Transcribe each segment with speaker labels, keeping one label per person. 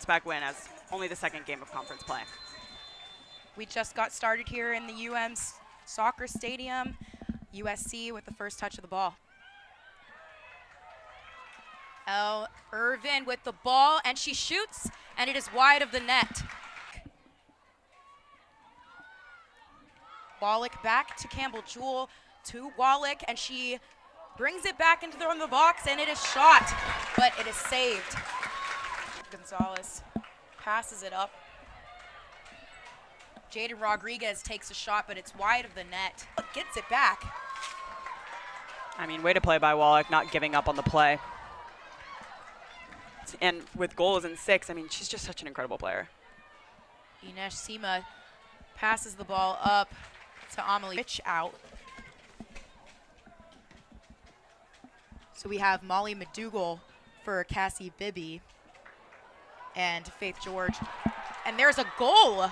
Speaker 1: back win as only the second game of conference play.
Speaker 2: We just got started here in the USC Soccer Stadium. USC with the first touch of the ball. Irvin with the ball, and she shoots, and it is wide of the net. Wallach back to Campbell Jewell, to Wallach, and she brings it back into the box, and it is shot, but it is saved. Gonzalez passes it up. Jaden Rodriguez takes a shot, but it's wide of the net. Gets it back.
Speaker 1: I mean, way to play by Wallach, not giving up on the play. And with goals in 6, I mean, she's just such an incredible player.
Speaker 2: Ines Sima passes the ball up to Amelie Rich out. So we have Molly McDougall for Cassie Bibby and Faith George. And there's a goal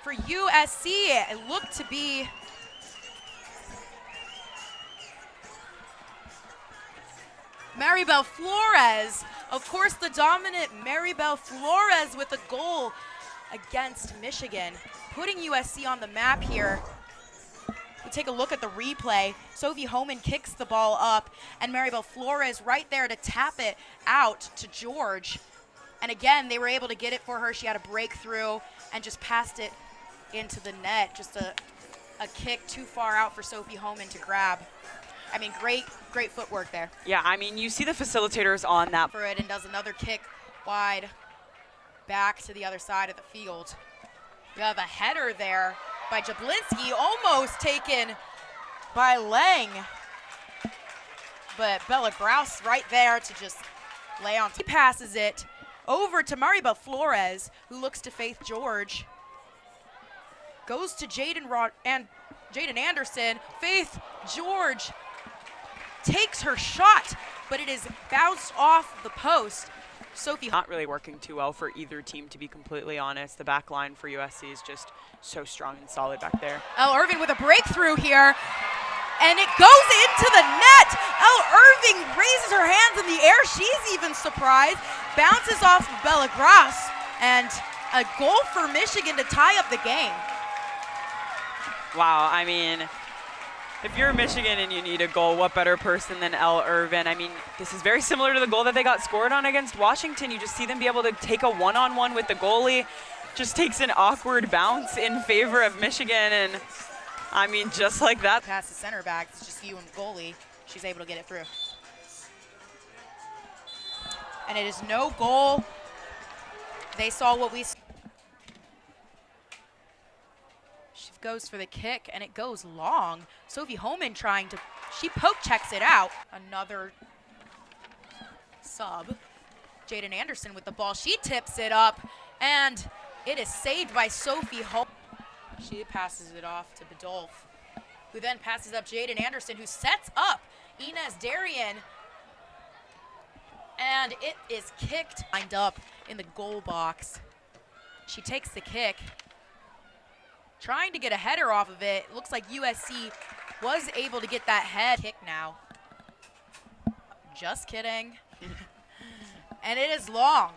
Speaker 2: for USC. It looked to be Maribel Flores. Of course, the dominant Maribel Flores with a goal against Michigan, putting USC on the map here. We take a look at the replay. Sophie Homan kicks the ball up, and Maribel Flores right there to tap it out to George. And again, they were able to get it for her. She had a breakthrough and just passed it into the net. Just a kick too far out for Sophie Homan to grab. I mean, great footwork there.
Speaker 1: Yeah, I mean, you see the facilitators on that.
Speaker 2: For it, and does another kick wide back to the other side of the field. We have a header there by Jablinski, almost taken by Lang. But Bella Grouse right there to just lay on. He passes it over to Maribel Flores, who looks to Faith George. Goes to Jaden Anderson. Faith George takes her shot, but it is bounced off the post. Sophie
Speaker 1: not really working too well for either team, to be completely honest. The back line for USC is just so strong and solid back there.
Speaker 2: Elle Irving with a breakthrough here, and it goes into the net. Elle Irving raises her hands in the air. She's even surprised. Bounces off of Bella Grouse, and a goal for Michigan to tie up the game.
Speaker 1: Wow, I mean, if you're Michigan and you need a goal, what better person than Elle Irvin? I mean, this is very similar to the goal that they got scored on against Washington. You just see them be able to take a one-on-one with the goalie. Just takes an awkward bounce in favor of Michigan, and I mean, just like that.
Speaker 2: Past the center back, it's just you and the goalie. She's able to get it through. And it is no goal. They saw what we saw. She goes for the kick, and it goes long. Sophie Homan trying to, she poke checks it out. Another sub. Jaden Anderson with the ball. She tips it up, and it is saved by Sophie Homan. She passes it off to Bedolf, who then passes up Jaden Anderson, who sets up Inez Darien. And it is kicked, lined up in the goal box. She takes the kick, trying to get a header off of it. Looks like USC was able to get that head kick now. Just kidding. And it is long.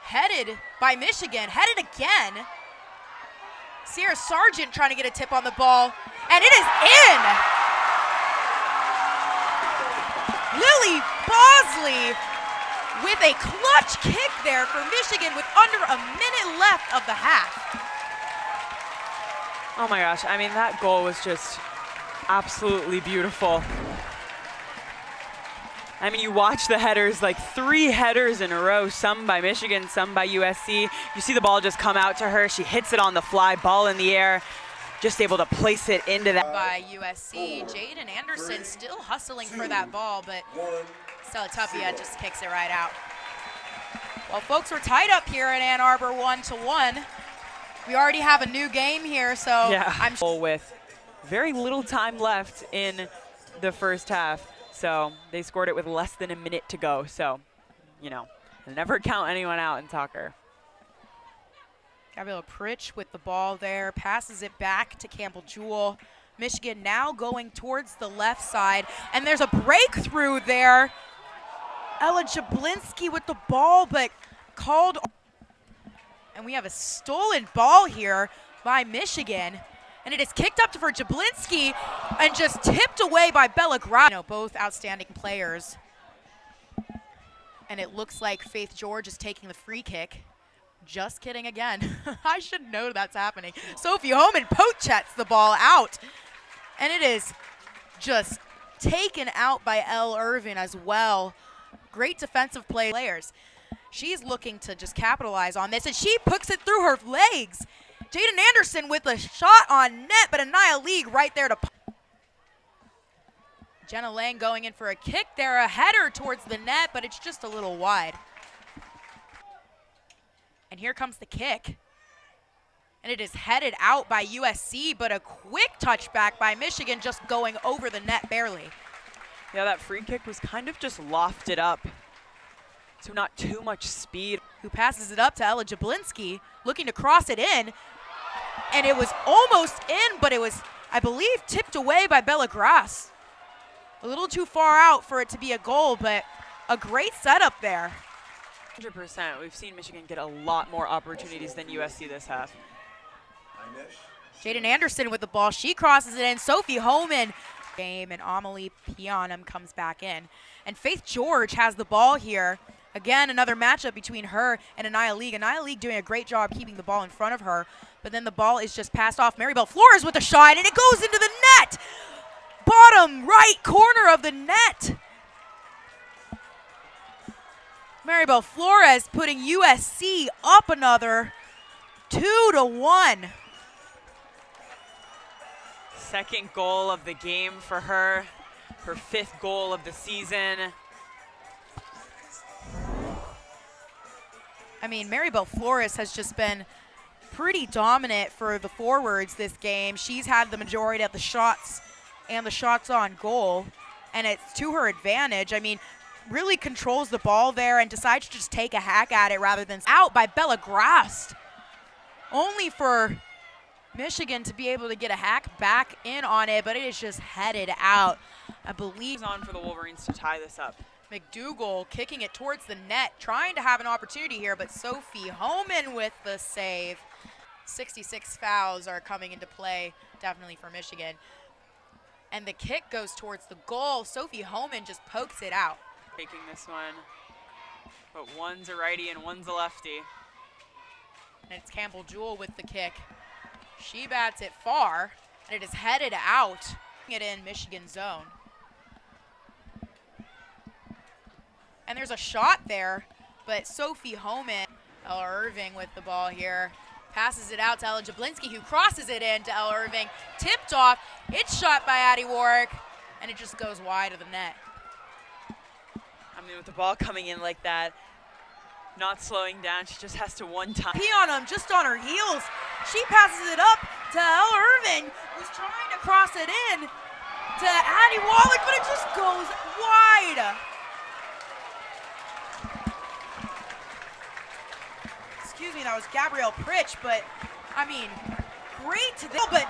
Speaker 2: Headed by Michigan, headed again. Sierra Sargent trying to get a tip on the ball, and it is in! Lily Bosley with a clutch kick there for Michigan with under a minute left of the half.
Speaker 1: Oh my gosh, I mean, that goal was just absolutely beautiful. I mean, you watch the headers, like 3 headers in a row, some by Michigan, some by USC. You see the ball just come out to her. She hits it on the fly, ball in the air, just able to place it into that.
Speaker 2: By USC, Jaden Anderson still hustling for that ball, but Stella Tupia just kicks it right out. Well, folks, we're tied up here in Ann Arbor 1-1. We already have a new game here, so
Speaker 1: yeah.
Speaker 2: I'm
Speaker 1: with very little time left in the first half. So they scored it with less than a minute to go. So, you know, never count anyone out in soccer.
Speaker 2: Gabriella Pritch with the ball there, passes it back to Campbell Jewell. Michigan now going towards the left side, and there's a breakthrough there Ella Jablinski with the ball, but called. And we have a stolen ball here by Michigan. And it is kicked up for Jablinski and just tipped away by Bella Grasso. You know, both outstanding players. And it looks like Faith George is taking the free kick. Just kidding again. I should know that's happening. Sophie Homan poachets the ball out. And it is just taken out by Elle Irvin as well. Great defensive players. She's looking to just capitalize on this, and she puts it through her legs. Jaden Anderson with a shot on net, but Anaya League right there to. Jenna Lang going in for a kick there, a header towards the net, but it's just a little wide. And here comes the kick. And it is headed out by USC, but a quick touchback by Michigan just going over the net barely.
Speaker 1: Yeah, that free kick was kind of just lofted up. So not too much speed.
Speaker 2: Who passes it up to Ella Jablinski, looking to cross it in. And it was almost in, but it was, I believe, tipped away by Bella Grasso. A little too far out for it to be a goal, but a great setup there.
Speaker 1: 100%. We've seen Michigan get a lot more opportunities than USC this half.
Speaker 2: Jaden Anderson with the ball. She crosses it in. Sophie Homan. Game, and Amelie Pianum comes back in. And Faith George has the ball here. Again, another matchup between her and Anaya League. Anaya League doing a great job keeping the ball in front of her. But then the ball is just passed off. Maribel Flores with a shot, and it goes into the net. Bottom right corner of the net. Maribel Flores putting USC up another 2-1.
Speaker 1: Second goal of the game for her. Her 5th goal of the season.
Speaker 2: I mean, Maribel Flores has just been pretty dominant for the forwards this game. She's had the majority of the shots and the shots on goal, and it's to her advantage. I mean, really controls the ball there and decides to just take a hack at it rather than out by Bella Grasso. Only for Michigan to be able to get a hack back in on it, but it is just headed out. I believe
Speaker 1: on for the Wolverines to tie this up.
Speaker 2: McDougal kicking it towards the net, trying to have an opportunity here, but Sophie Homan with the save. 66 fouls are coming into play, definitely for Michigan. And the kick goes towards the goal. Sophie Homan just pokes it out.
Speaker 1: Taking this one, but one's a righty and one's a lefty.
Speaker 2: And it's Campbell Jewell with the kick. She bats it far, and it is headed out. It in Michigan zone. And there's a shot there, but Sophie Homan, Ella Irving with the ball here, passes it out to Ella Jablinski, who crosses it in to Ella Irving, tipped off. It's shot by Addie Warwick, and it just goes wide of the net.
Speaker 1: I mean, with the ball coming in like that, not slowing down, she just has to one time.
Speaker 2: Pianum just on her heels. She passes it up to Ella Irving, who's trying to cross it in to Addie Wallach, but it just goes wide. Excuse me, that was Gabrielle Pritch, but I mean, great to this. But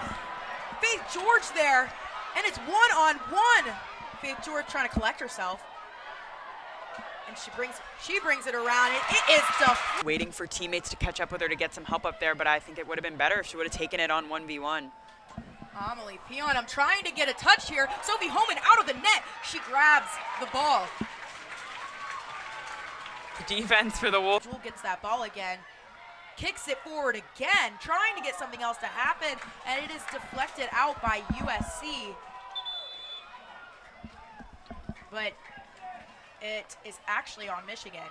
Speaker 2: Faith George there, and it's 1-on-1. Faith George trying to collect herself. And she brings it around, and it is
Speaker 1: waiting for teammates to catch up with her to get some help up there, but I think it would have been better if she would have taken it on 1v1.
Speaker 2: Amelie Pianum trying to get a touch here. Sophie Homan out of the net. She grabs the ball.
Speaker 1: The defense for the Wolves.
Speaker 2: Jewel gets that ball again. Kicks it forward again, trying to get something else to happen, and it is deflected out by USC. But it is actually on Michigan.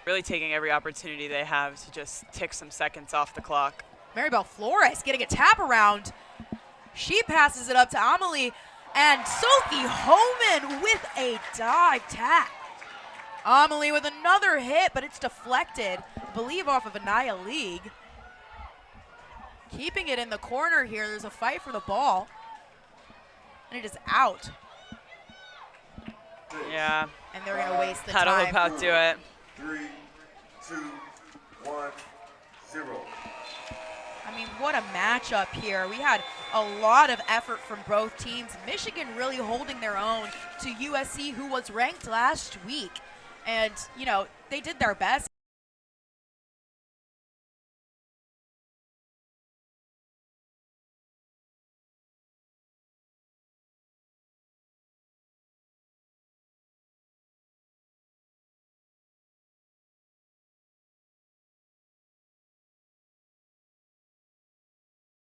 Speaker 1: Really taking every opportunity they have to just tick some seconds off the clock.
Speaker 2: Maribel Flores getting a tap around. She passes it up to Amelie, and Sophie Homan with a dive tap. Amelie with another hit, but it's deflected, I believe off of Anaya League. Keeping it in the corner here. There's a fight for the ball, and it is out.
Speaker 1: Yeah.
Speaker 2: And they're going to waste the
Speaker 1: That'll
Speaker 2: time.
Speaker 1: about do it.
Speaker 3: 3, 2, 1, 0.
Speaker 2: I mean, what a matchup here. We had a lot of effort from both teams. Michigan really holding their own to USC, who was ranked last week. And, you know, they did their best.